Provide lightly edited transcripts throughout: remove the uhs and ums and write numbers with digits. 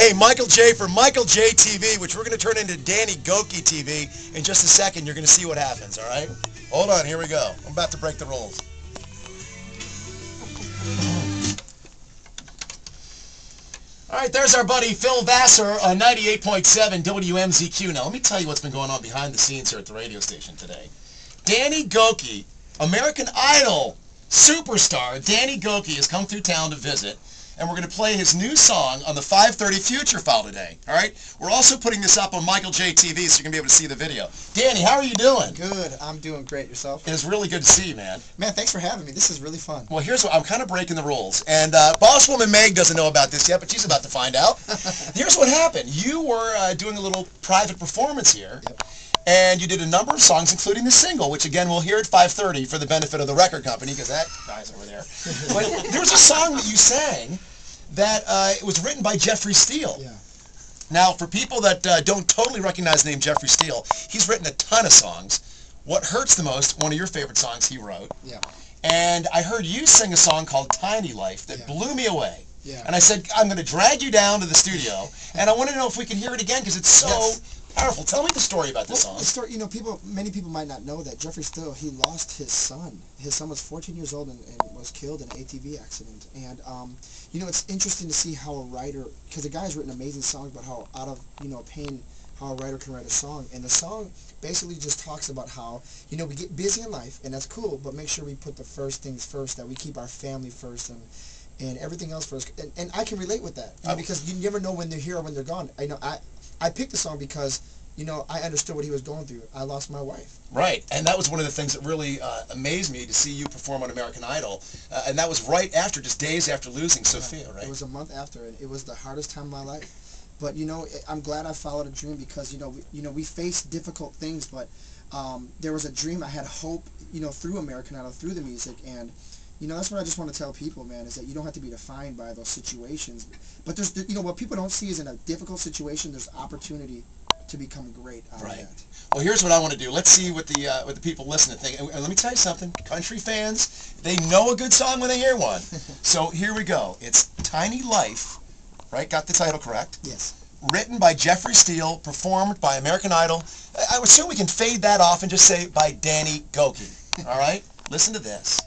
Hey, Michael J for Michael J TV, which we're going to turn into Danny Gokey TV in just a second. You're going to see what happens, all right? Hold on, here we go. I'm about to break the rules. All right, there's our buddy Phil Vassar on 98.7 WMZQ. Now, let me tell you what's been going on behind the scenes here at the radio station today. Danny Gokey, American Idol superstar Danny Gokey has come through town to visit, and we're going to play his new song on the 5:30 Future File today. All right? We're also putting this up on Michael J TV, so you're going to be able to see the video. Danny, how are you doing? Good. I'm doing great. Yourself? It's really good to see you, man. Man, thanks for having me. This is really fun. Well, here's what I'm kind of breaking the rules, and Bosswoman Meg doesn't know about this yet, but she's about to find out. Here's what happened. You were doing a little private performance here. Yep. And you did a number of songs, including the single, which again we'll hear at 5:30 for the benefit of the record company, because that guy's over there. But there was a song that you sang that it was written by Jeffrey Steele. Yeah. Now, for people that don't totally recognize the name Jeffrey Steele, he's written a ton of songs. What Hurts the Most, one of your favorite songs he wrote. Yeah. And I heard you sing a song called Tiny Life that blew me away. Yeah. And I said, I'm going to drag you down to the studio, and I want to know if we can hear it again, because it's so powerful. Tell me the story about this song. The story, you know, many people might not know that Jeffrey Steele, he lost his son. His son was 14 years old and was killed in an ATV accident. And, you know, it's interesting to see how a writer, because the guy's written amazing songs, but how out of, you know, pain, how a writer can write a song. And the song basically just talks about how, you know, we get busy in life, and that's cool, but make sure we put the first things first, that we keep our family first, and everything else first. And I can relate with that, you know, because you never know when they're here or when they're gone. I know I picked the song because, you know, I understood what he was going through. I lost my wife. Right, and that was one of the things that really amazed me, to see you perform on American Idol, and that was right after, just days after losing Sophia, right? It was a month after, and it was the hardest time of my life. But, you know, I'm glad I followed a dream, because, you know, we face difficult things, but there was a dream. I had hope, you know, through American Idol, through the music, and you know, that's what I just want to tell people, man, is that you don't have to be defined by those situations. But there's, you know, what people don't see is in a difficult situation, there's opportunity to become great out of that. Well, here's what I want to do. Let's see what the people listening think. And let me tell you something. Country fans, they know a good song when they hear one. So here we go. It's Tiny Life, right? Got the title correct? Yes. Written by Jeffrey Steele, performed by American Idol. I would assume we can fade that off and just say by Danny Gokey. All right? Listen to this.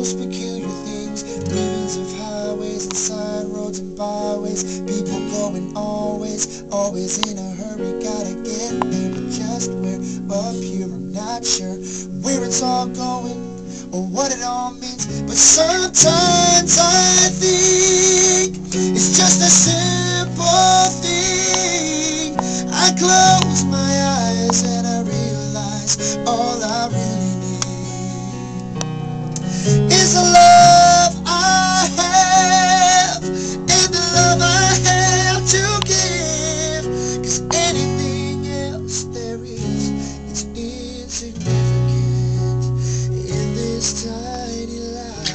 Peculiar things, ribbons of highways and side roads and byways, people going always in a hurry, gotta get there, but just where up here I'm not sure where it's all going or what it all means, but sometimes I think it's just a simple thing. I close my eyes and I realize all I really is the love I have, and the love I have to give, 'cause anything else there is, it's insignificant in this tiny life.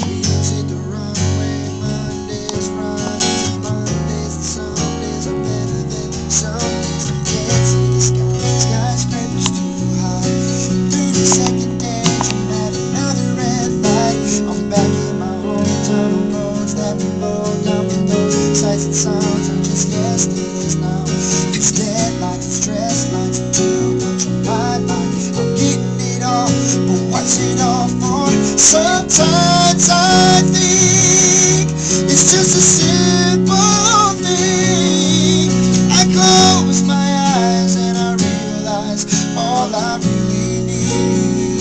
Wheels hit the runway, Mondays run to Mondays, and Sundays are better than Sundays. Skyscrapers too high. Through the second day, I'm at another red light. I'm back in my hometown on roads that we rode down below. Sights and sounds are just yesterday's now. There's deadlines and stress lines and too much on my mind. I'm getting it all, but what's it all for? Sometimes I think it's just a simple thing. I close my eyes and I realize all I really need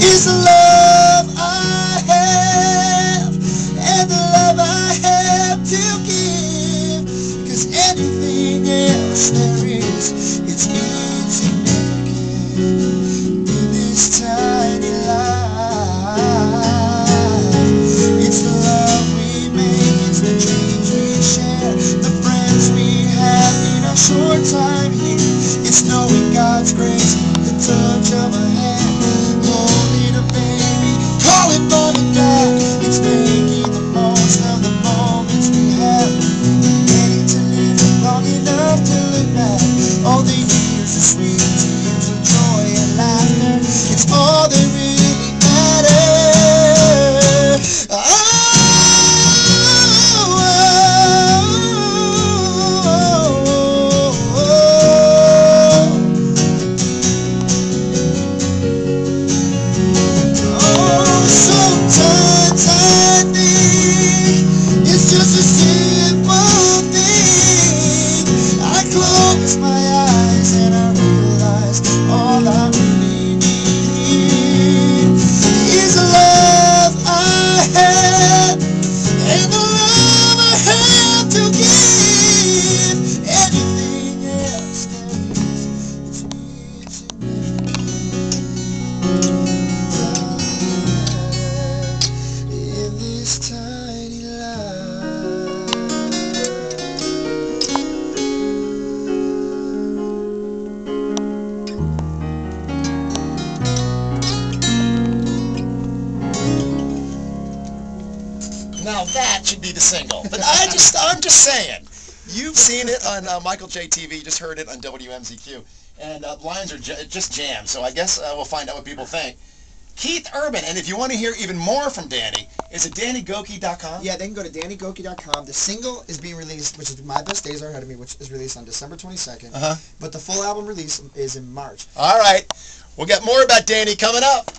is the love I have, and the love I have to give, 'cause anything else there is, it's insignificant in this tiny life. this tiny life. Now that should be the single. But I'm just saying. You've seen it on Michael J. TV. You just heard it on WMZQ. And lines are just jammed. So I guess we'll find out what people think. Keith Urban. And if you want to hear even more from Danny, is it DannyGokey.com? Yeah, they can go to DannyGokey.com. The single is being released, which is My Best Days Are Ahead of Me, which is released on December 22nd. But the full album release is in March. All right. We'll get more about Danny coming up.